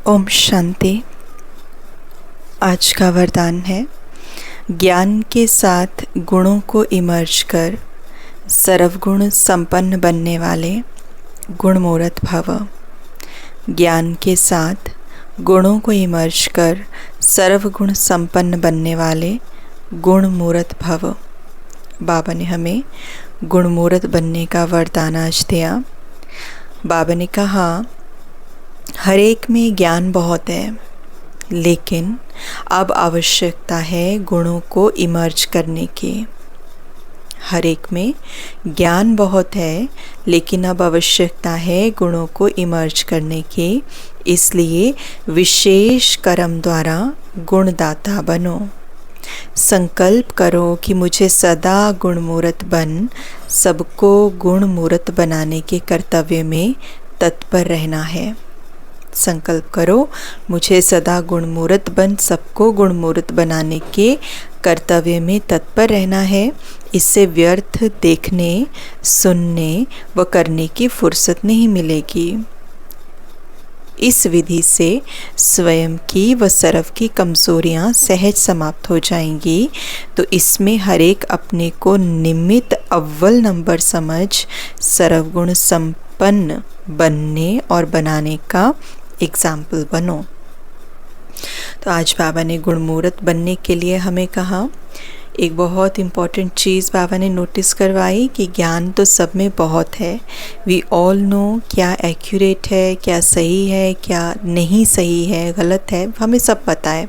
ओम शांति। आज का वरदान है, ज्ञान के साथ गुणों को इमर्ज कर सर्वगुण संपन्न बनने वाले गुणमूर्त भव। ज्ञान के साथ गुणों को इमर्ज कर सर्वगुण संपन्न बनने वाले गुणमूर्त भव। बाबा ने हमें गुणमूर्त बनने का वरदान आज दिया। बाबा ने कहा, हर एक में ज्ञान बहुत है, लेकिन अब आवश्यकता है गुणों को इमर्ज करने की। हर एक में ज्ञान बहुत है, लेकिन अब आवश्यकता है गुणों को इमर्ज करने की। इसलिए विशेष कर्म द्वारा गुणदाता बनो। संकल्प करो कि मुझे सदा गुणमूर्त बन सबको गुणमूर्त बनाने के कर्तव्य में तत्पर रहना है। संकल्प करो, मुझे सदा गुणमूर्त बन सबको गुणमूर्त बनाने के कर्तव्य में तत्पर रहना है। इससे व्यर्थ देखने, सुनने व करने की फुर्सत नहीं मिलेगी। इस विधि से स्वयं की व सर्व की कमजोरियां सहज समाप्त हो जाएंगी। तो इसमें हर एक अपने को निमित्त अव्वल नंबर समझ सर्वगुण संपन्न बनने और बनाने का एग्जाम्पल बनो। तो आज बाबा ने गुणमूर्त बनने के लिए हमें कहा, एक बहुत इम्पॉर्टेंट चीज़ बाबा ने नोटिस करवाई कि ज्ञान तो सब में बहुत है। वी ऑल नो क्या एक्यूरेट है, क्या सही है, क्या नहीं सही है, गलत है, हमें सब पता है।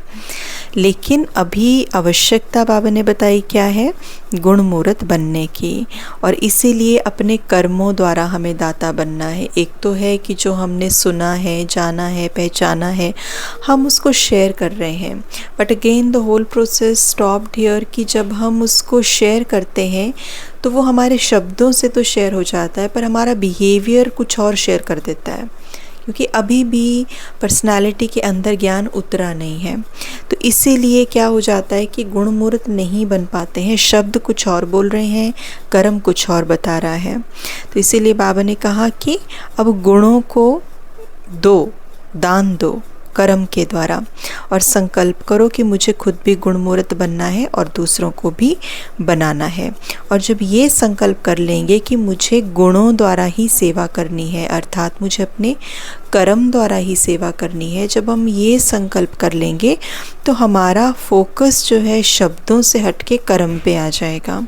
लेकिन अभी आवश्यकता बाबा ने बताई क्या है, गुणमूर्त बनने की। और इसीलिए अपने कर्मों द्वारा हमें दाता बनना है। एक तो है कि जो हमने सुना है, जाना है, पहचाना है, हम उसको शेयर कर रहे हैं। But again the whole process stopped here कि जब हम उसको शेयर करते हैं तो वो हमारे शब्दों से तो शेयर हो जाता है, पर हमारा बिहेवियर कुछ और शेयर कर देता है, क्योंकि अभी भी पर्सनालिटी के अंदर ज्ञान उतरा नहीं है। तो इसीलिए क्या हो जाता है कि गुणमूर्त नहीं बन पाते हैं। शब्द कुछ और बोल रहे हैं, कर्म कुछ और बता रहा है। तो इसीलिए बाबा ने कहा कि अब गुणों को दो, दान दो कर्म के द्वारा, और संकल्प करो कि मुझे खुद भी गुणमूर्त बनना है और दूसरों को भी बनाना है। और जब ये संकल्प कर लेंगे कि मुझे गुणों द्वारा ही सेवा करनी है, अर्थात मुझे अपने कर्म द्वारा ही सेवा करनी है, जब हम ये संकल्प कर लेंगे तो हमारा फोकस जो है शब्दों से हट के कर्म पे आ जाएगा।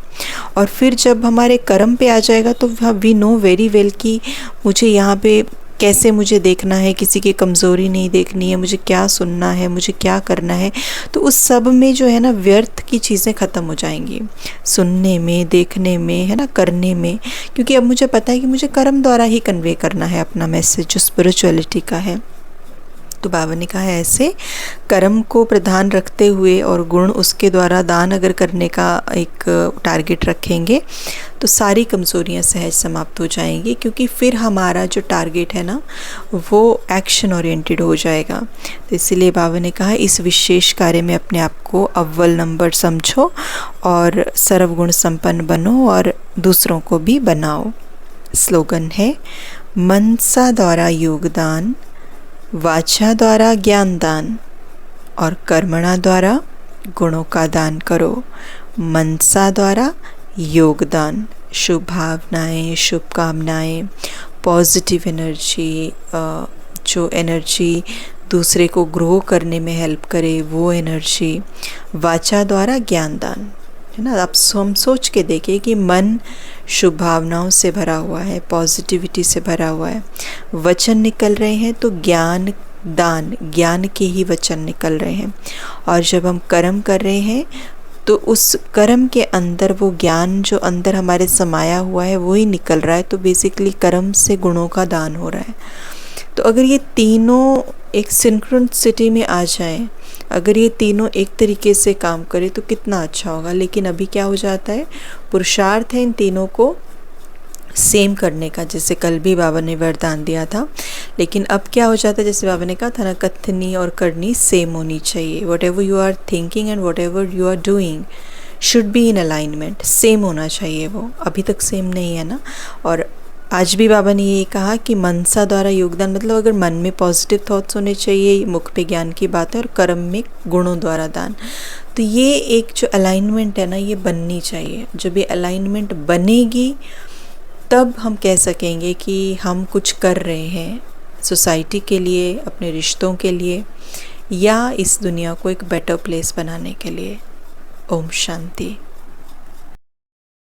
और फिर जब हमारे कर्म पे आ जाएगा तो वी नो वेरी वेल कि मुझे यहाँ पे कैसे मुझे देखना है, किसी की कमज़ोरी नहीं देखनी है, मुझे क्या सुनना है, मुझे क्या करना है। तो उस सब में जो है ना व्यर्थ की चीज़ें ख़त्म हो जाएंगी, सुनने में, देखने में, है ना, करने में। क्योंकि अब मुझे पता है कि मुझे कर्म द्वारा ही कन्वे करना है अपना मैसेज जो स्पिरिचुअलिटी का है। तो बाबा ने कहा ऐसे कर्म को प्रधान रखते हुए और गुण उसके द्वारा दान अगर करने का एक टारगेट रखेंगे तो सारी कमज़ोरियां सहज समाप्त हो जाएंगी। क्योंकि फिर हमारा जो टारगेट है ना वो एक्शन ओरिएंटेड हो जाएगा। तो इसीलिए बाबा ने कहा, इस विशेष कार्य में अपने आप को अव्वल नंबर समझो और सर्वगुण संपन्न बनो और दूसरों को भी बनाओ। स्लोगन है, मनसा द्वारा योगदान, वाचा द्वारा ज्ञान दान और कर्मणा द्वारा गुणों का दान करो। मनसा द्वारा योगदान, शुभ भावनाएं, शुभकामनाएं, पॉजिटिव एनर्जी, जो एनर्जी दूसरे को ग्रो करने में हेल्प करे वो एनर्जी। वाचा द्वारा ज्ञान दान, है ना। अब हम सोच के देखें कि मन शुभ भावनाओं से भरा हुआ है, पॉजिटिविटी से भरा हुआ है, वचन निकल रहे हैं तो ज्ञान दान, ज्ञान के ही वचन निकल रहे हैं। और जब हम कर्म कर रहे हैं तो उस कर्म के अंदर वो ज्ञान जो अंदर हमारे समाया हुआ है वो ही निकल रहा है। तो बेसिकली कर्म से गुणों का दान हो रहा है। तो अगर ये तीनों एक सिंक्रोनिसिटी में आ जाएं, अगर ये तीनों एक तरीके से काम करें तो कितना अच्छा होगा। लेकिन अभी क्या हो जाता है, पुरुषार्थ है इन तीनों को सेम करने का, जैसे कल भी बाबा ने वरदान दिया था। लेकिन अब क्या हो जाता है, जैसे बाबा ने कहा था ना, कथनी और करनी सेम होनी चाहिए। Whatever you are thinking and whatever you are doing should be in alignment, same होना चाहिए। वो अभी तक सेम नहीं है ना। और आज भी बाबा ने ये कहा कि मनसा द्वारा योगदान, मतलब अगर मन में पॉजिटिव थॉट्स होने चाहिए, मुख पे ज्ञान की बात है, और कर्म में गुणों द्वारा दान। तो ये एक जो अलाइनमेंट है ना, ये बननी चाहिए। जब ये अलाइनमेंट बनेगी तब हम कह सकेंगे कि हम कुछ कर रहे हैं सोसाइटी के लिए, अपने रिश्तों के लिए, या इस दुनिया को एक बेटर प्लेस बनाने के लिए। ओम शांति।